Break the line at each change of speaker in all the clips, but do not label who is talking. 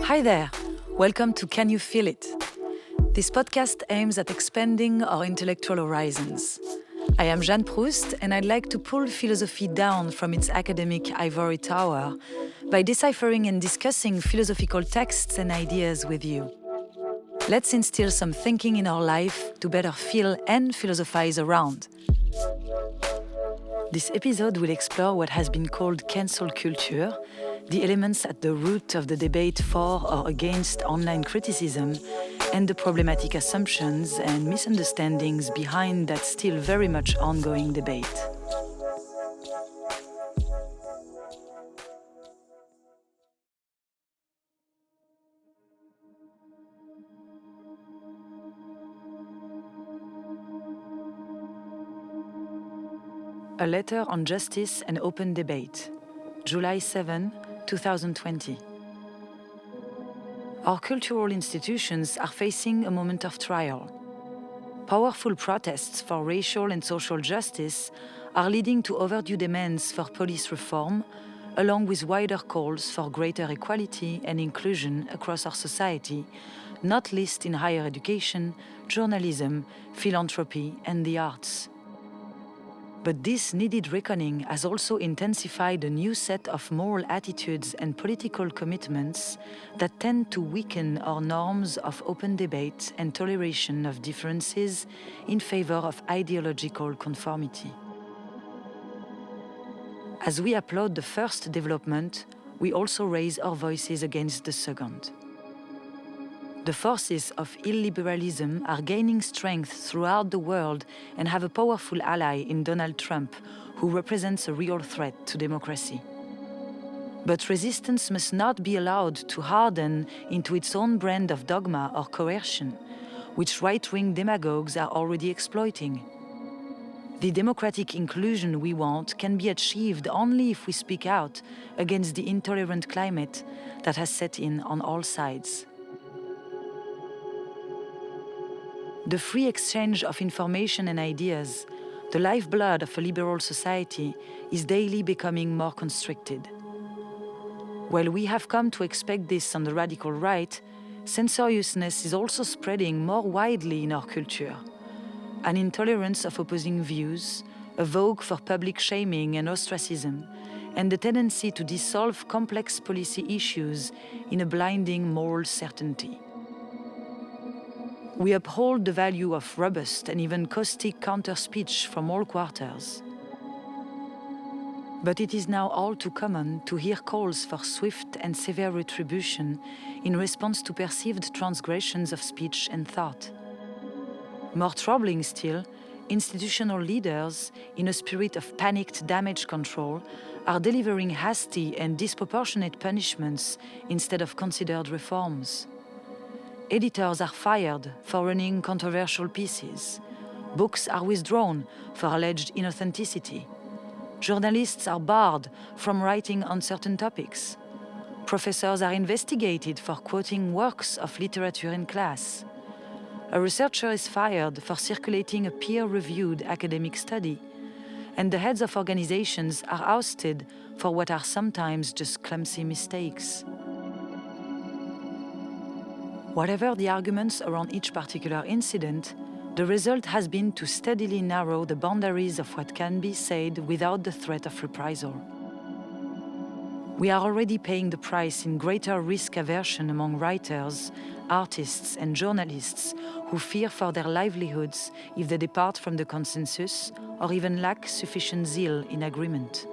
Hi there, welcome to Can You Feel It? This podcast aims at expanding our intellectual horizons. I am Jeanne Proust, and I'd like to pull philosophy down from its academic ivory tower by deciphering and discussing philosophical texts and ideas with you. Let's instill some thinking in our life to better feel and philosophize around. This episode will explore what has been called cancel culture, the elements at the root of the debate for or against online criticism, and the problematic assumptions and misunderstandings behind that still very much ongoing debate. A Letter on Justice and Open Debate, July 7, 2020. Our cultural institutions are facing a moment of trial. Powerful protests for racial and social justice are leading to overdue demands for police reform, along with wider calls for greater equality and inclusion across our society, not least in higher education, journalism, philanthropy, and the arts. But this needed reckoning has also intensified a new set of moral attitudes and political commitments that tend to weaken our norms of open debate and toleration of differences in favor of ideological conformity. As we applaud the first development, we also raise our voices against the second. The forces of illiberalism are gaining strength throughout the world and have a powerful ally in Donald Trump, who represents a real threat to democracy. But resistance must not be allowed to harden into its own brand of dogma or coercion, which right-wing demagogues are already exploiting. The democratic inclusion we want can be achieved only if we speak out against the intolerant climate that has set in on all sides. The free exchange of information and ideas, the lifeblood of a liberal society, is daily becoming more constricted. While we have come to expect this on the radical right, censoriousness is also spreading more widely in our culture. An intolerance of opposing views, a vogue for public shaming and ostracism, and the tendency to dissolve complex policy issues in a blinding moral certainty. We uphold the value of robust and even caustic counter-speech from all quarters. But it is now all too common to hear calls for swift and severe retribution in response to perceived transgressions of speech and thought. More troubling still, institutional leaders, in a spirit of panicked damage control, are delivering hasty and disproportionate punishments instead of considered reforms. Editors are fired for running controversial pieces. Books are withdrawn for alleged inauthenticity. Journalists are barred from writing on certain topics. Professors are investigated for quoting works of literature in class. A researcher is fired for circulating a peer-reviewed academic study. And the heads of organizations are ousted for what are sometimes just clumsy mistakes. Whatever the arguments around each particular incident, the result has been to steadily narrow the boundaries of what can be said without the threat of reprisal. We are already paying the price in greater risk aversion among writers, artists, and journalists who fear for their livelihoods if they depart from the consensus or even lack sufficient zeal in agreement.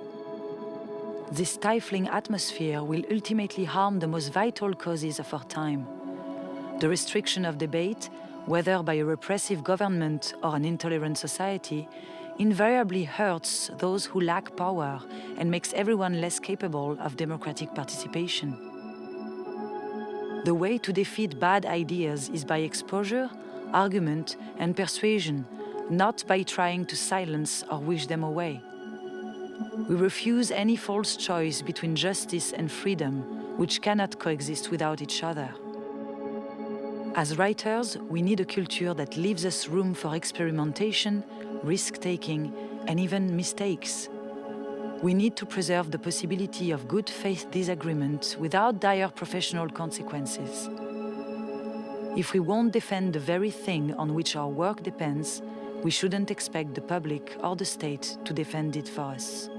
This stifling atmosphere will ultimately harm the most vital causes of our time. The restriction of debate, whether by a repressive government or an intolerant society, invariably hurts those who lack power and makes everyone less capable of democratic participation. The way to defeat bad ideas is by exposure, argument, and persuasion, not by trying to silence or wish them away. We refuse any false choice between justice and freedom, which cannot coexist without each other. As writers, we need a culture that leaves us room for experimentation, risk-taking, and even mistakes. We need to preserve the possibility of good faith disagreement without dire professional consequences. If we won't defend the very thing on which our work depends, we shouldn't expect the public or the state to defend it for us.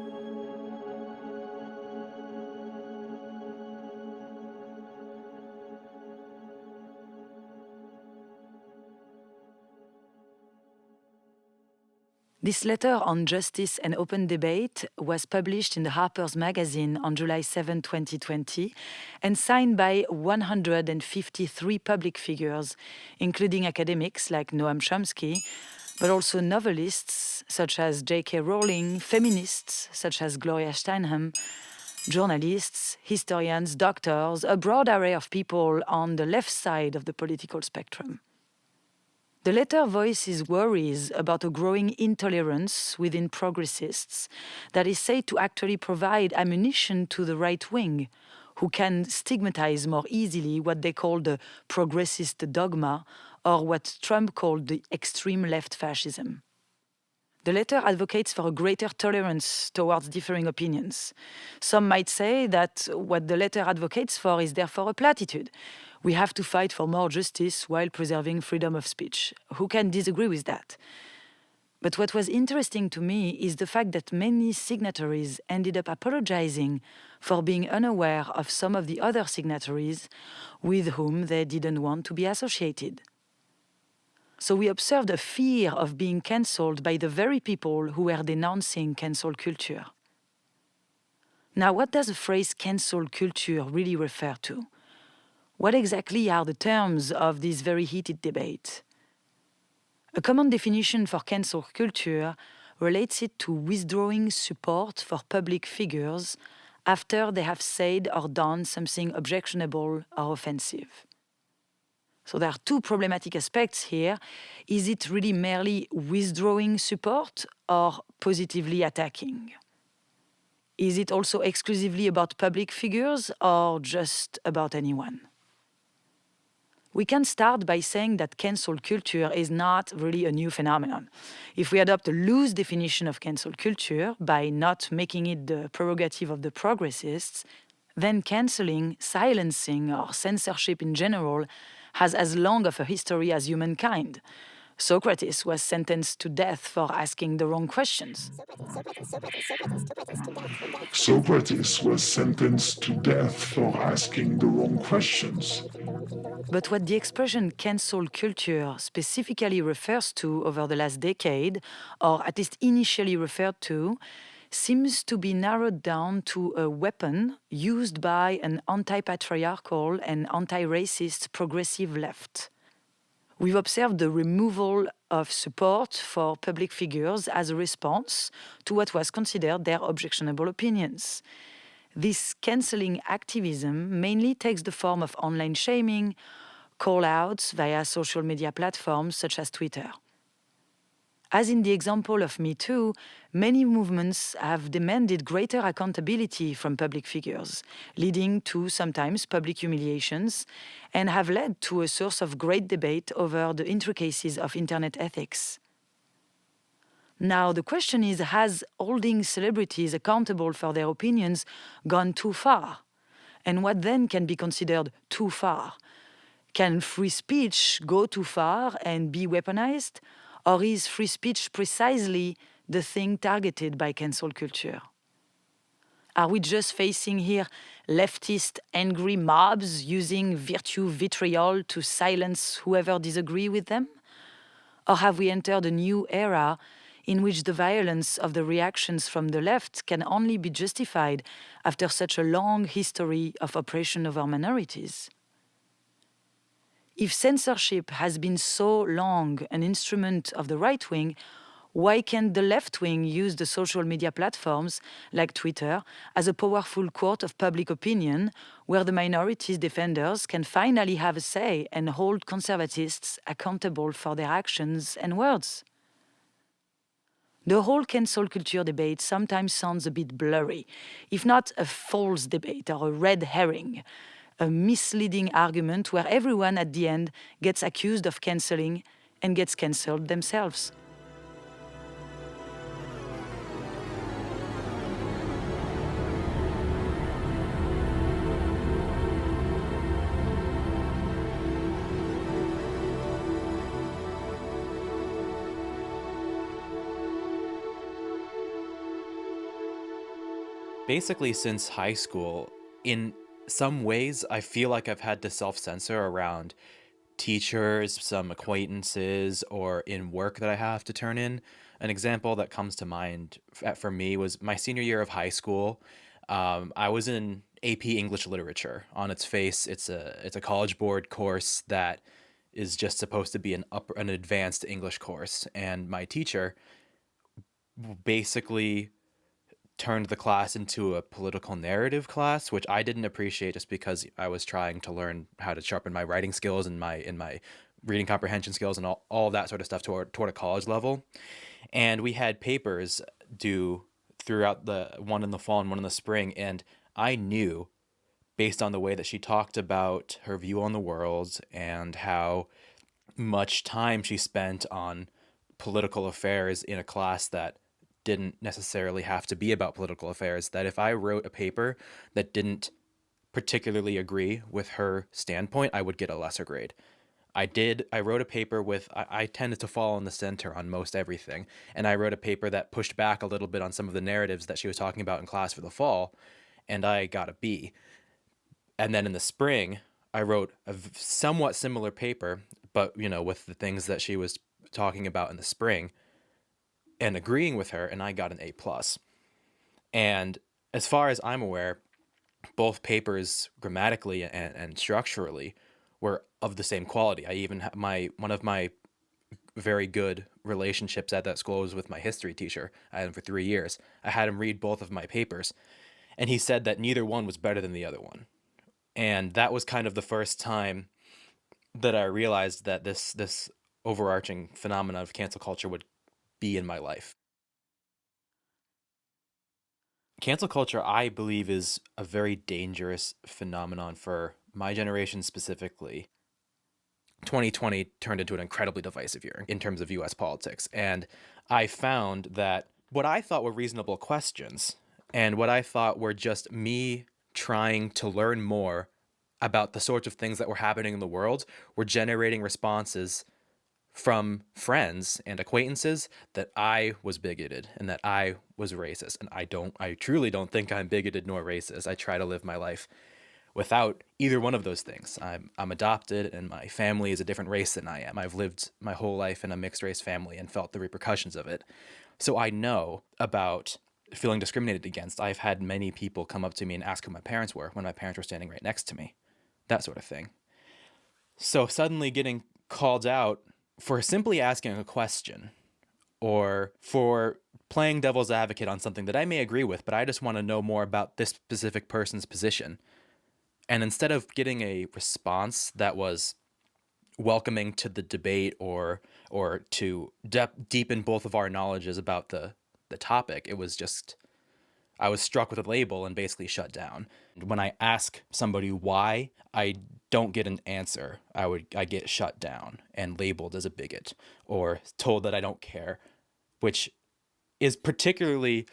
This letter on justice and open debate was published in the Harper's Magazine on July 7, 2020, and signed by 153 public figures, including academics like Noam Chomsky, but also novelists such as J.K. Rowling, feminists such as Gloria Steinem, journalists, historians, doctors, a broad array of people on the left side of the political spectrum. The letter voices worries about a growing intolerance within progressists that is said to actually provide ammunition to the right wing, who can stigmatize more easily what they call the progressist dogma, or what Trump called the extreme left fascism. The letter advocates for a greater tolerance towards differing opinions. Some might say that what the letter advocates for is therefore a platitude. We have to fight for more justice while preserving freedom of speech. Who can disagree with that? But what was interesting to me is the fact that many signatories ended up apologizing for being unaware of some of the other signatories with whom they didn't want to be associated. So we observed a fear of being cancelled by the very people who were denouncing cancel culture. Now, what does the phrase cancel culture really refer to? What exactly are the terms of this very heated debate? A common definition for cancel culture relates it to withdrawing support for public figures after they have said or done something objectionable or offensive. So there are two problematic aspects here. Is it really merely withdrawing support or positively attacking? Is it also exclusively about public figures or just about anyone? We can start by saying that cancel culture is not really a new phenomenon. If we adopt a loose definition of cancel culture by not making it the prerogative of the progressists, then cancelling, silencing, or censorship in general has as long of a history as humankind. Socrates was sentenced to death for asking the wrong questions.
Socrates was sentenced to death for asking the wrong questions.
But what the expression cancel culture specifically refers to over the last decade, or at least initially referred to, seems to be narrowed down to a weapon used by an anti-patriarchal and anti-racist progressive left. We've observed the removal of support for public figures as a response to what was considered their objectionable opinions. This cancelling activism mainly takes the form of online shaming, call-outs via social media platforms such as Twitter. As in the example of Me Too, many movements have demanded greater accountability from public figures, leading to sometimes public humiliations, and have led to a source of great debate over the intricacies of internet ethics. Now, the question is, has holding celebrities accountable for their opinions gone too far? And what then can be considered too far? Can free speech go too far and be weaponized? Or is free speech precisely the thing targeted by cancel culture? Are we just facing here leftist angry mobs using virtue vitriol to silence whoever disagree with them? Or have we entered a new era in which the violence of the reactions from the left can only be justified after such a long history of oppression over minorities? If censorship has been so long an instrument of the right wing, Why can't the left wing use the social media platforms, like Twitter, as a powerful court of public opinion, where the minorities' defenders can finally have a say and hold conservatists accountable for their actions and words? The whole cancel culture debate sometimes sounds a bit blurry, if not a false debate or a red herring, a misleading argument where everyone at the end gets accused of canceling and gets cancelled themselves.
Basically, since high school, in some ways, I feel like I've had to self-censor around teachers, some acquaintances, or in work that I have to turn in. An example that comes to mind for me was my senior year of high school. I was in AP English Literature. On its face, it's a College Board course that is just supposed to be an advanced English course, and my teacher basically turned the class into a political narrative class, which I didn't appreciate just because I was trying to learn how to sharpen my writing skills and my reading comprehension skills and all of that sort of stuff toward a college level. And we had papers due throughout one in the fall and one in the spring. And I knew, based on the way that she talked about her view on the world and how much time she spent on political affairs in a class that didn't necessarily have to be about political affairs, that if I wrote a paper that didn't particularly agree with her standpoint, I would get a lesser grade. I wrote a paper I tended to fall in the center on most everything. And I wrote a paper that pushed back a little bit on some of the narratives that she was talking about in class for the fall, and I got a B. And then in the spring, I wrote a somewhat similar paper, but, with the things that she was talking about in the spring, and agreeing with her, and I got an A+. And as far as I'm aware, both papers grammatically and structurally were of the same quality. I even one of my very good relationships at that school was with my history teacher. I had him for 3 years. I had him read both of my papers, and he said that neither one was better than the other one. And that was kind of the first time that I realized that this overarching phenomenon of cancel culture would be in my life. Cancel culture, I believe, is a very dangerous phenomenon for my generation specifically. 2020 turned into an incredibly divisive year in terms of US politics, and I found that what I thought were reasonable questions and what I thought were just me trying to learn more about the sorts of things that were happening in the world were generating responses from friends and acquaintances that I was bigoted and that I was racist. And I truly don't think I'm bigoted nor racist. I try to live my life without either one of those things. I'm adopted, and my family is a different race than I am. I've lived my whole life in a mixed race family and felt the repercussions of it. So I know about feeling discriminated against. I've had many people come up to me and ask who my parents were when my parents were standing right next to me. That sort of thing. So suddenly getting called out for simply asking a question, or for playing devil's advocate on something that I may agree with, but I just want to know more about this specific person's position. And instead of getting a response that was welcoming to the debate or to deepen both of our knowledges about the topic, it was just, I was struck with a label and basically shut down. When I ask somebody why, I don't get an answer. I get shut down and labeled as a bigot or told that I don't care, which is particularly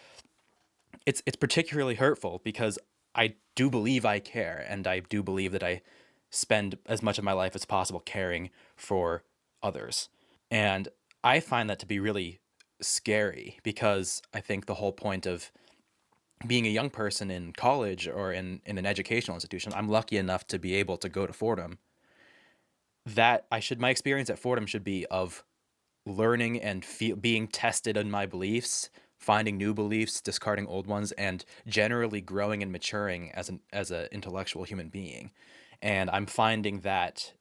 hurtful because I do believe I care, and I do believe that I spend as much of my life as possible caring for others. And I find that to be really scary because I think the whole point of being a young person in college or in an educational institution, I'm lucky enough to be able to go to Fordham, my experience at Fordham should be of learning and being tested in my beliefs, finding new beliefs, discarding old ones, and generally growing and maturing as an intellectual human being. And I'm finding that,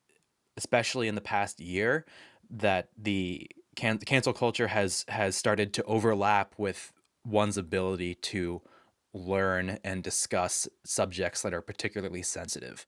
especially in the past year, that the cancel culture has started to overlap with one's ability to learn and discuss subjects that are particularly sensitive.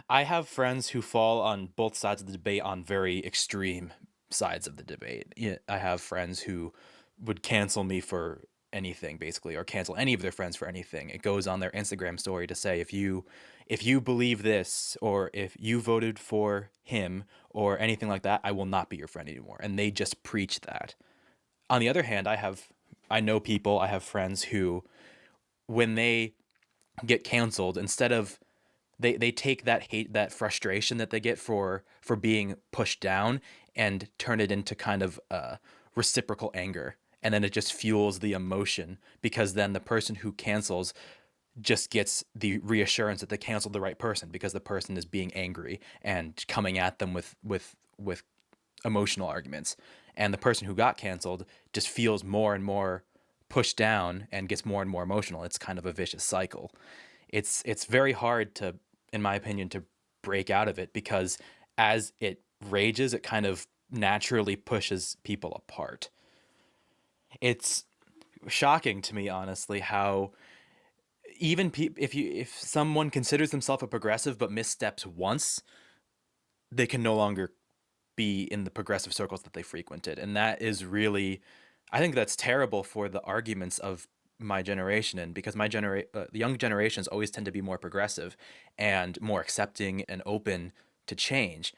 I have friends who fall on both sides of the debate, on very extreme sides of the debate. I have friends who would cancel me for anything, basically, or cancel any of their friends for anything. It goes on their Instagram story to say, if you believe this, or if you voted for him, or anything like that, I will not be your friend anymore. And they just preach that. On the other hand, I have friends who, when they get canceled, instead of they take that hate, that frustration that they get for being pushed down, and turn it into kind of reciprocal anger. And then it just fuels the emotion, because then the person who cancels just gets the reassurance that they canceled the right person, because the person is being angry and coming at them with emotional arguments. And the person who got canceled just feels more and more pushed down and gets more and more emotional. It's kind of a vicious cycle. It's very hard to, in my opinion, to break out of it, because as it rages, it kind of naturally pushes people apart. It's shocking to me, honestly, how even if someone considers themselves a progressive but missteps once, they can no longer be in the progressive circles that they frequented. And that is really, I think that's terrible for the arguments of my generation. And because the young generations always tend to be more progressive and more accepting and open to change.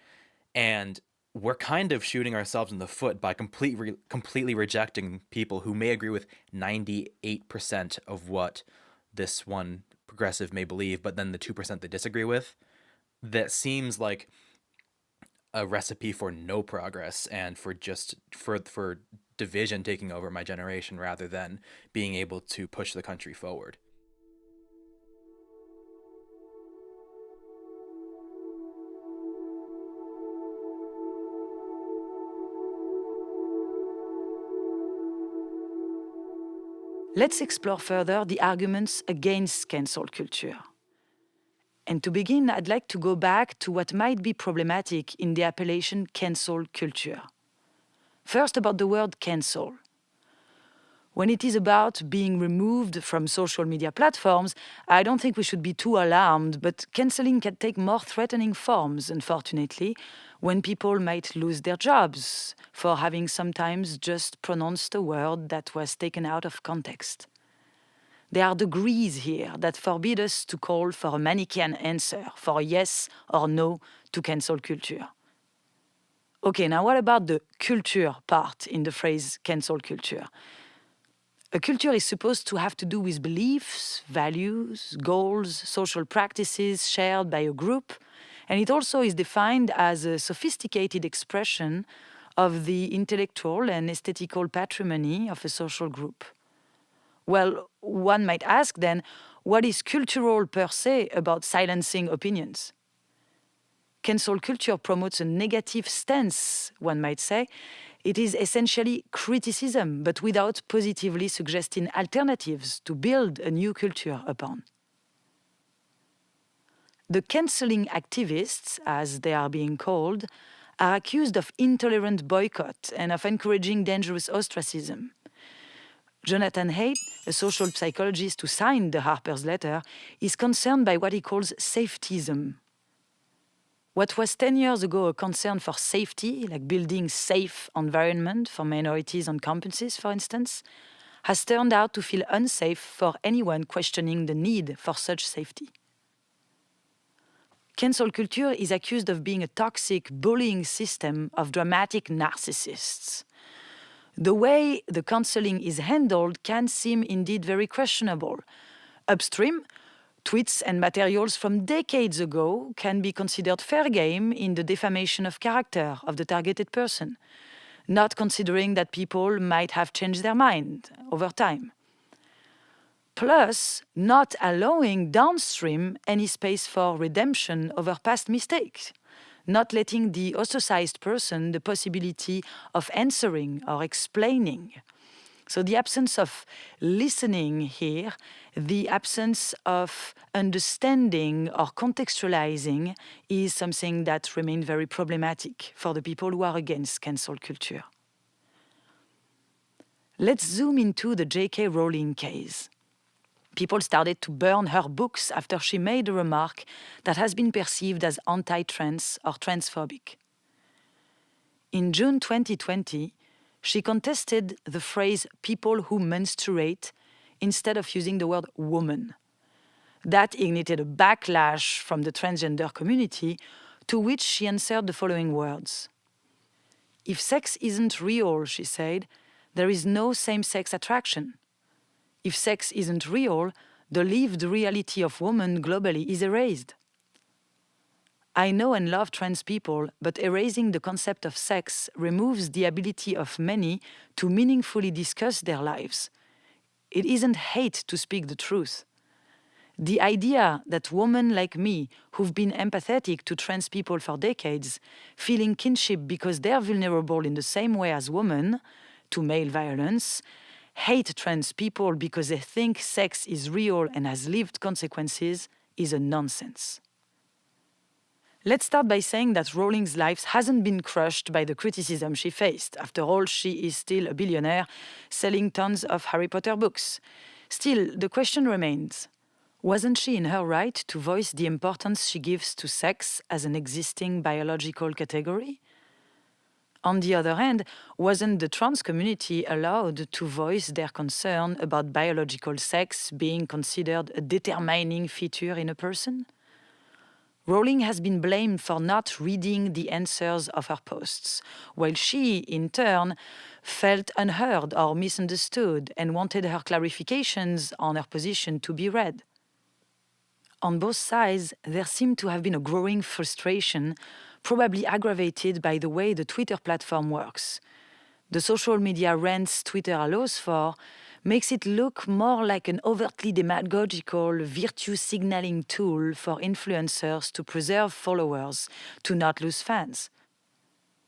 And we're kind of shooting ourselves in the foot by completely rejecting people who may agree with 98% of what this one progressive may believe, but then the 2% they disagree with. That seems like a recipe for no progress, and for division taking over my generation, rather than being able to push the country forward.
Let's explore further the arguments against cancel culture. And to begin, I'd like to go back to what might be problematic in the appellation cancel culture. First, about the word cancel. When it is about being removed from social media platforms, I don't think we should be too alarmed, but canceling can take more threatening forms, unfortunately, when people might lose their jobs for having sometimes just pronounced a word that was taken out of context. There are degrees here that forbid us to call for a Manichaean answer, for yes or no to cancel culture. Okay, now what about the culture part in the phrase cancel culture? A culture is supposed to have to do with beliefs, values, goals, social practices shared by a group, and it also is defined as a sophisticated expression of the intellectual and aesthetical patrimony of a social group. Well, one might ask then, what is cultural per se about silencing opinions? Cancel culture promotes a negative stance, one might say. It is essentially criticism, but without positively suggesting alternatives to build a new culture upon. The cancelling activists, as they are being called, are accused of intolerant boycott and of encouraging dangerous ostracism. Jonathan Haidt, a social psychologist who signed the Harper's letter, is concerned by what he calls safetyism. What was 10 years ago a concern for safety, like building safe environment for minorities on campuses, for instance, has turned out to feel unsafe for anyone questioning the need for such safety. Cancel culture is accused of being a toxic bullying system of dramatic narcissists. The way the cancelling is handled can seem indeed very questionable. Upstream, tweets and materials from decades ago can be considered fair game in the defamation of character of the targeted person, not considering that people might have changed their mind over time. Plus, not allowing downstream any space for redemption over past mistakes, not letting the ostracized person the possibility of answering or explaining. So the absence of listening here, the absence of understanding or contextualizing is something that remains very problematic for the people who are against cancel culture. Let's zoom into the J.K. Rowling case. People started to burn her books after she made a remark that has been perceived as anti-trans or transphobic. In June 2020, she contested the phrase people who menstruate instead of using the word woman. That ignited a backlash from the transgender community, to which she answered the following words. If sex isn't real, she said, there is no same-sex attraction. If sex isn't real, the lived reality of women globally is erased. I know and love trans people, but erasing the concept of sex removes the ability of many to meaningfully discuss their lives. It isn't hate to speak the truth. The idea that women like me, who've been empathetic to trans people for decades, feeling kinship because they're vulnerable in the same way as women to male violence, hate trans people because they think sex is real and has lived consequences, is a nonsense. Let's start by saying that Rowling's life hasn't been crushed by the criticism she faced. After all, she is still a billionaire selling tons of Harry Potter books. Still, the question remains, wasn't she in her right to voice the importance she gives to sex as an existing biological category? On the other hand, wasn't the trans community allowed to voice their concern about biological sex being considered a determining feature in a person? Rowling has been blamed for not reading the answers of her posts, while she, in turn, felt unheard or misunderstood and wanted her clarifications on her position to be read. On both sides, there seemed to have been a growing frustration, probably aggravated by the way the Twitter platform works. The social media rants Twitter allows for makes it look more like an overtly demagogical, virtue-signaling tool for influencers to preserve followers, to not lose fans.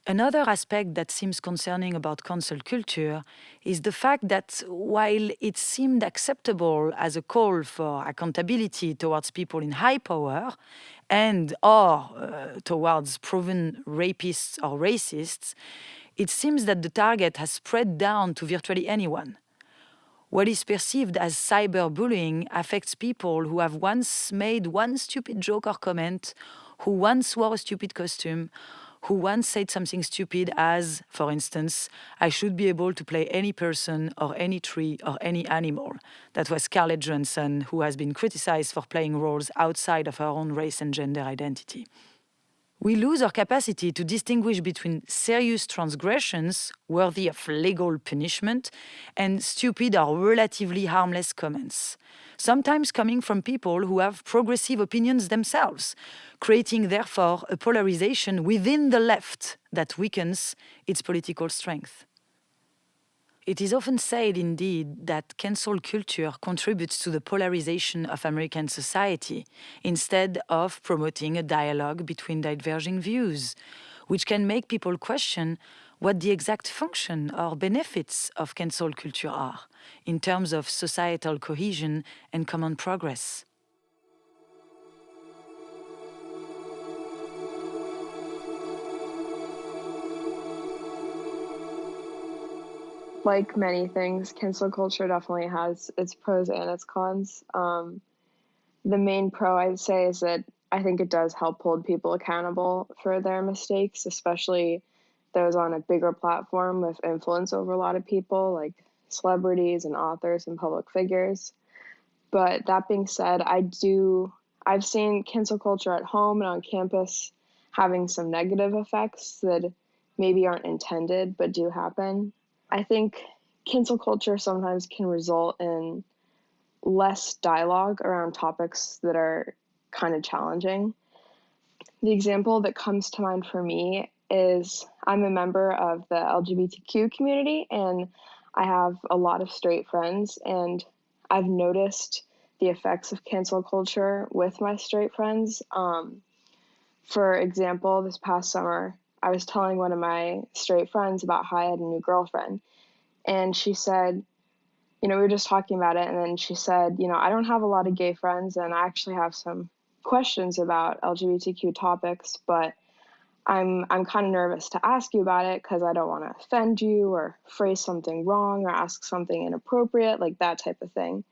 Another aspect that seems concerning about cancel culture is the fact that while it seemed acceptable as a call for accountability towards people in high power and/or towards proven rapists or racists, it seems that the target has spread down to virtually anyone. What is perceived as cyberbullying affects people who have once made one stupid joke or comment, who once wore a stupid costume, who once said something stupid as, for instance, I should be able to play any person or any tree or any animal. That was Scarlett Johansson, who has been criticized for playing roles outside of her own race and gender identity. We lose our capacity to distinguish between serious transgressions worthy of legal punishment and stupid or relatively harmless comments, sometimes coming from people who have progressive opinions themselves, creating therefore a polarization within the left that weakens its political strength. It is often said, indeed, that cancel culture contributes to the polarization of American society instead of promoting a dialogue between diverging views, which can make people question what the exact function or benefits of cancel culture are in terms of societal cohesion and common progress.
Like many things, cancel culture definitely has its pros and its cons. The main pro I'd say is that I think it does help hold people accountable for their mistakes, especially those on a bigger platform with influence over a lot of people, like celebrities and authors and public figures. But that being said, I've seen cancel culture at home and on campus having some negative effects that maybe aren't intended but do happen. I think cancel culture sometimes can result in less dialogue around topics that are kind of challenging. The example that comes to mind for me is I'm a member of the LGBTQ community and I have a lot of straight friends, and I've noticed the effects of cancel culture with my straight friends. For example, this past summer, I was telling one of my straight friends about how I had a new girlfriend. And she said, we were just talking about it. And then she said, I don't have a lot of gay friends and I actually have some questions about LGBTQ topics, but I'm kind of nervous to ask you about it because I don't want to offend you or phrase something wrong or ask something inappropriate, like that type of thing.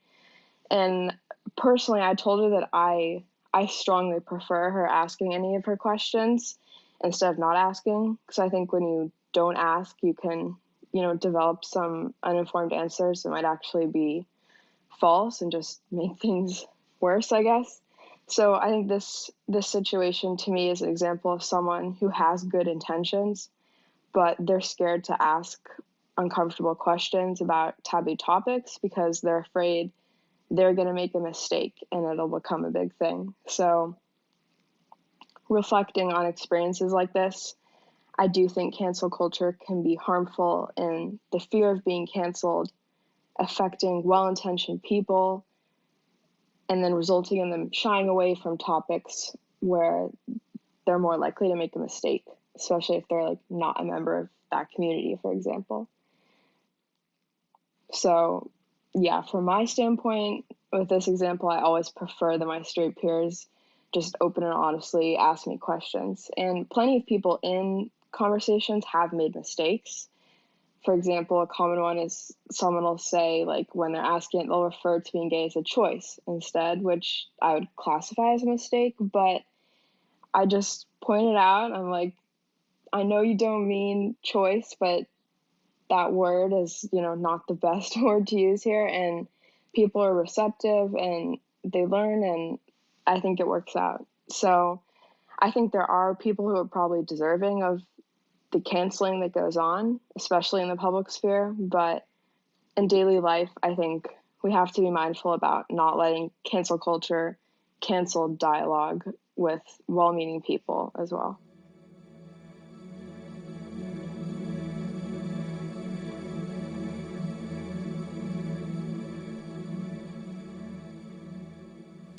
And personally, I told her that I strongly prefer her asking any of her questions instead of not asking, because I think when you don't ask, you can, develop some uninformed answers that might actually be false and just make things worse, I guess. So I think this situation to me is an example of someone who has good intentions, but they're scared to ask uncomfortable questions about taboo topics because they're afraid they're going to make a mistake and it'll become a big thing. So reflecting on experiences like this, I do think cancel culture can be harmful in the fear of being canceled, affecting well-intentioned people, and then resulting in them shying away from topics where they're more likely to make a mistake, especially if they're like not a member of that community, for example. So yeah, from my standpoint, with this example, I always prefer that my straight peers just open and honestly ask me questions. And plenty of people in conversations have made mistakes. For example, a common one is someone will say, like, when they're asking it, they'll refer to being gay as a choice instead, which I would classify as a mistake. But I just pointed out, I'm like, I know you don't mean choice, but that word is, not the best word to use here. And people are receptive and they learn, and I think it works out. So I think there are people who are probably deserving of the canceling that goes on, especially in the public sphere. But in daily life, I think we have to be mindful about not letting cancel culture cancel dialogue with well-meaning people as well.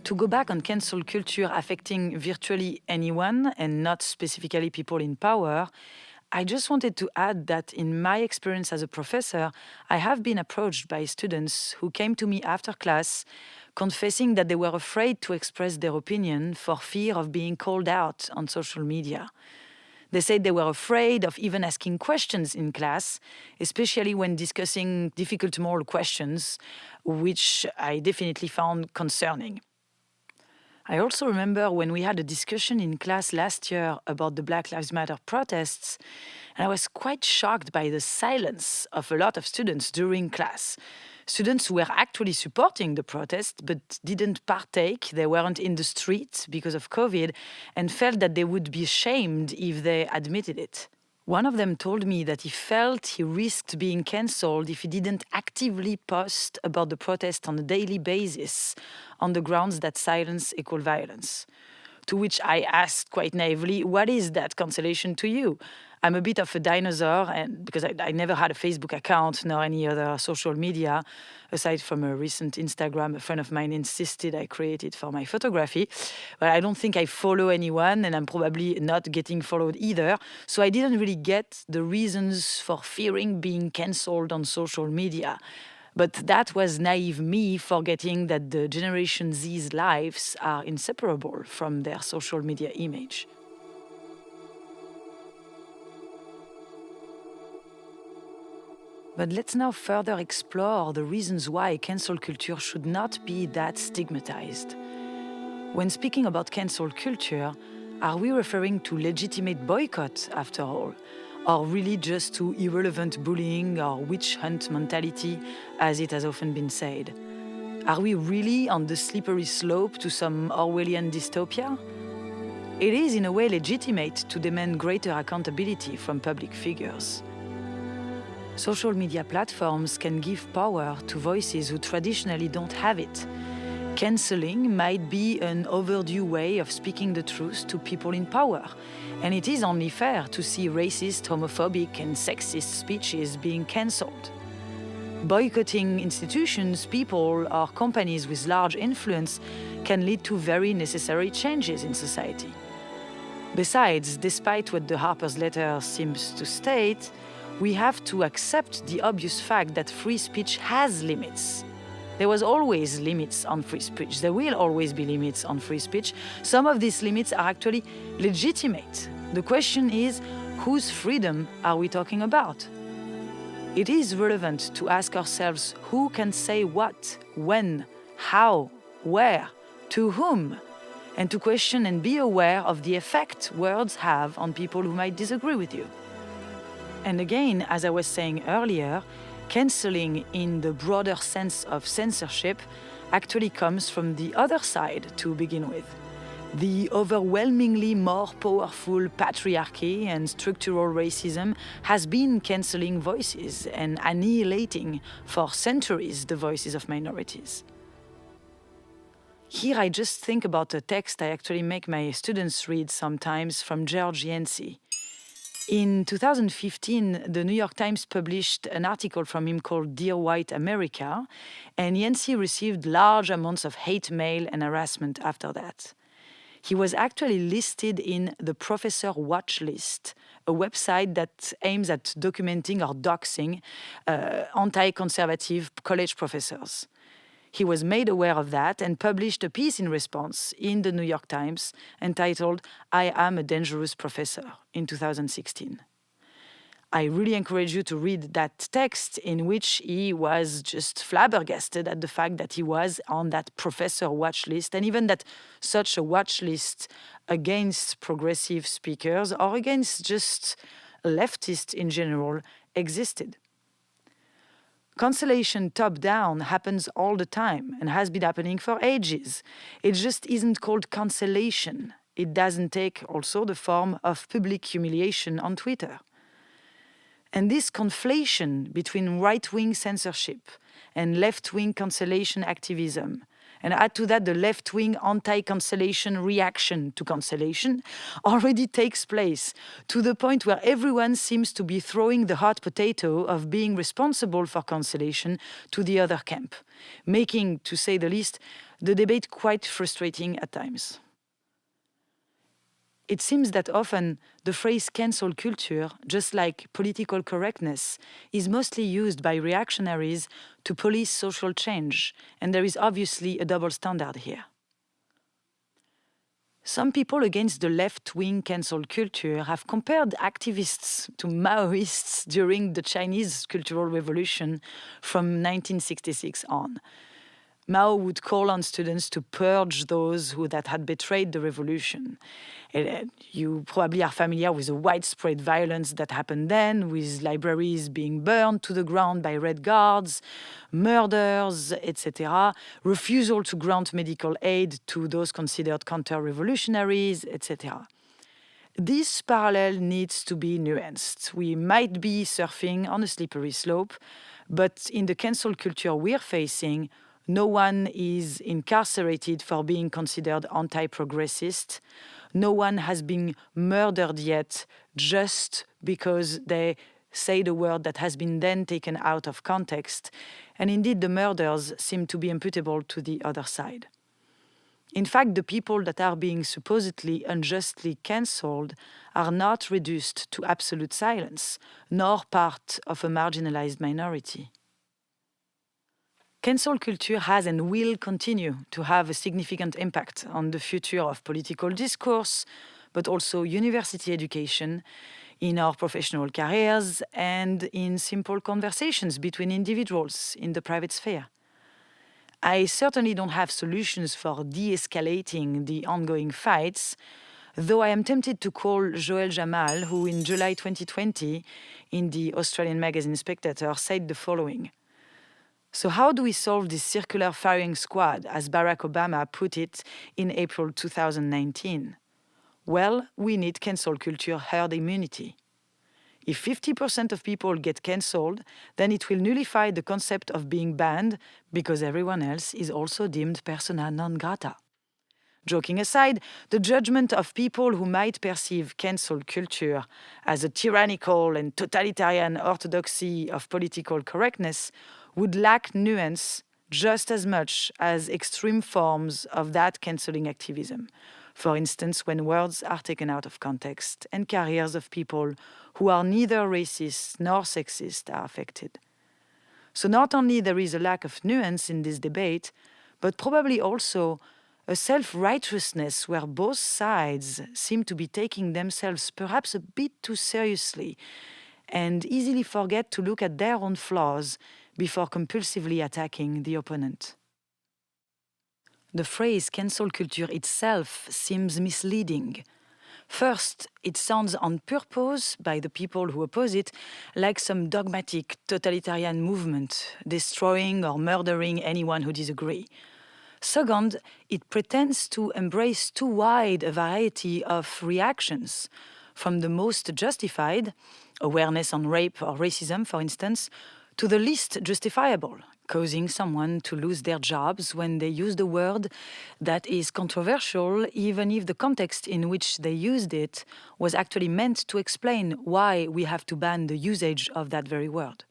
To go back on cancel culture affecting virtually anyone and not specifically people in power, I just wanted to add that in my experience as a professor, I have been approached by students who came to me after class confessing that they were afraid to express their opinion for fear of being called out on social media. They said they were afraid of even asking questions in class, especially when discussing difficult moral questions, which I definitely found concerning. I also remember when we had a discussion in class last year about the Black Lives Matter protests, and I was quite shocked by the silence of a lot of students during class. Students who were actually supporting the protest but didn't partake, they weren't in the street because of COVID, and felt that they would be shamed if they admitted it. One of them told me that he felt he risked being cancelled if he didn't actively post about the protest on a daily basis on the grounds that silence equals violence. To which I asked quite naively, what is that cancellation to you? I'm a bit of a dinosaur, and because I never had a Facebook account nor any other social media, aside from a recent Instagram a friend of mine insisted I created for my photography. But I don't think I follow anyone, and I'm probably not getting followed either. So I didn't really get the reasons for fearing being cancelled on social media. But that was naive me forgetting that the Generation Z's lives are inseparable from their social media image. But let's now further explore the reasons why cancel culture should not be that stigmatized. When speaking about cancel culture, are we referring to legitimate boycott after all? Or really just to irrelevant bullying or witch hunt mentality, as it has often been said? Are we really on the slippery slope to some Orwellian dystopia? It is in a way legitimate to demand greater accountability from public figures. Social media platforms can give power to voices who traditionally don't have it. Canceling might be an overdue way of speaking the truth to people in power, and it is only fair to see racist, homophobic, and sexist speeches being cancelled. Boycotting institutions, people, or companies with large influence can lead to very necessary changes in society. Besides, despite what the Harper's letter seems to state, we have to accept the obvious fact that free speech has limits. There was always limits on free speech. There will always be limits on free speech. Some of these limits are actually legitimate. The question is, whose freedom are we talking about? It is relevant to ask ourselves who can say what, when, how, where, to whom, and to question and be aware of the effect words have on people who might disagree with you. And again, as I was saying earlier, cancelling in the broader sense of censorship actually comes from the other side to begin with. The overwhelmingly more powerful patriarchy and structural racism has been cancelling voices and annihilating for centuries the voices of minorities. Here I just think about a text I actually make my students read sometimes from Yancy. In 2015, the New York Times published an article from him called Dear White America, and Yancy received large amounts of hate mail and harassment after that. He was actually listed in the Professor Watch List, a website that aims at documenting or doxing anti-conservative college professors. He was made aware of that and published a piece in response in the New York Times entitled "I Am a Dangerous Professor" in 2016. I really encourage you to read that text in which he was just flabbergasted at the fact that he was on that professor watch list, and even that such a watch list against progressive speakers or against just leftists in general existed. Cancellation top-down happens all the time and has been happening for ages. It just isn't called cancellation. It doesn't take also the form of public humiliation on Twitter. And this conflation between right-wing censorship and left-wing cancellation activism, and add to that the left-wing anti-cancellation reaction to cancellation, already takes place to the point where everyone seems to be throwing the hot potato of being responsible for cancellation to the other camp, making, to say the least, the debate quite frustrating at times. It seems that often the phrase cancel culture, just like political correctness, is mostly used by reactionaries to police social change, and there is obviously a double standard here. Some people against the left-wing cancel culture have compared activists to Maoists during the Chinese Cultural Revolution from 1966 on. Mao would call on students to purge those that had betrayed the revolution. You probably are familiar with the widespread violence that happened then, with libraries being burned to the ground by Red Guards, murders, etc., refusal to grant medical aid to those considered counter-revolutionaries, etc. This parallel needs to be nuanced. We might be surfing on a slippery slope, but in the cancel culture we're facing, no one is incarcerated for being considered anti-progressist. No one has been murdered yet just because they say the word that has been then taken out of context. And indeed, the murders seem to be imputable to the other side. In fact, the people that are being supposedly unjustly cancelled are not reduced to absolute silence, nor part of a marginalized minority. Cancel culture has and will continue to have a significant impact on the future of political discourse, but also university education, in our professional careers, and in simple conversations between individuals in the private sphere. I certainly don't have solutions for de-escalating the ongoing fights, though I am tempted to call Joël Jammal, who in July 2020, in the Australian magazine Spectator, said the following: "So how do we solve this circular firing squad, as Barack Obama put it in April 2019? Well, we need cancel culture herd immunity. If 50% of people get cancelled, then it will nullify the concept of being banned because everyone else is also deemed persona non grata." Joking aside, the judgment of people who might perceive cancel culture as a tyrannical and totalitarian orthodoxy of political correctness would lack nuance just as much as extreme forms of that cancelling activism. For instance, when words are taken out of context and careers of people who are neither racist nor sexist are affected. So not only there is a lack of nuance in this debate, but probably also a self-righteousness where both sides seem to be taking themselves perhaps a bit too seriously and easily forget to look at their own flaws before compulsively attacking the opponent. The phrase cancel culture itself seems misleading. First, it sounds on purpose by the people who oppose it like some dogmatic totalitarian movement, destroying or murdering anyone who disagrees. Second, it pretends to embrace too wide a variety of reactions, from the most justified, awareness on rape or racism, for instance, to the least justifiable, causing someone to lose their jobs when they use the word that is controversial, even if the context in which they used it was actually meant to explain why we have to ban the usage of that very word.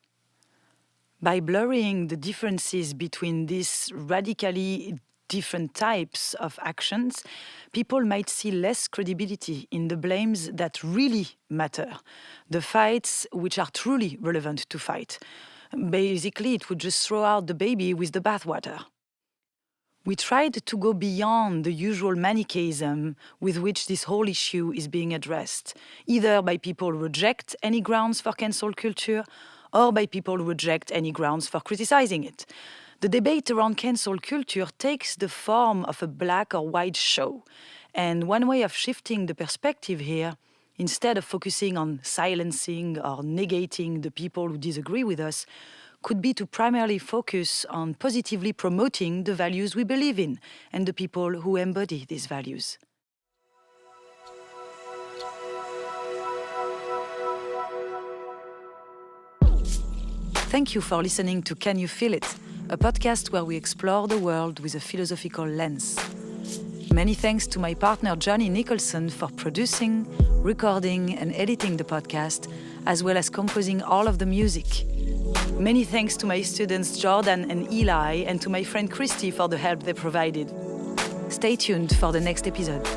By blurring the differences between these radically different types of actions, people might see less credibility in the blames that really matter, the fights which are truly relevant to fight. Basically, it would just throw out the baby with the bathwater. We tried to go beyond the usual Manichaeism with which this whole issue is being addressed, either by people who reject any grounds for cancel culture or by people who reject any grounds for criticizing it. The debate around cancel culture takes the form of a black or white show, and one way of shifting the perspective here, instead of focusing on silencing or negating the people who disagree with us, could be to primarily focus on positively promoting the values we believe in and the people who embody these values. Thank you for listening to Can You Feel It?, a podcast where we explore the world with a philosophical lens. Many thanks to my partner Jeanne Nicholson for producing, recording and editing the podcast, as well as composing all of the music. Many thanks to my students Jordan and Eli and to my friend Christy for the help they provided. Stay tuned for the next episode.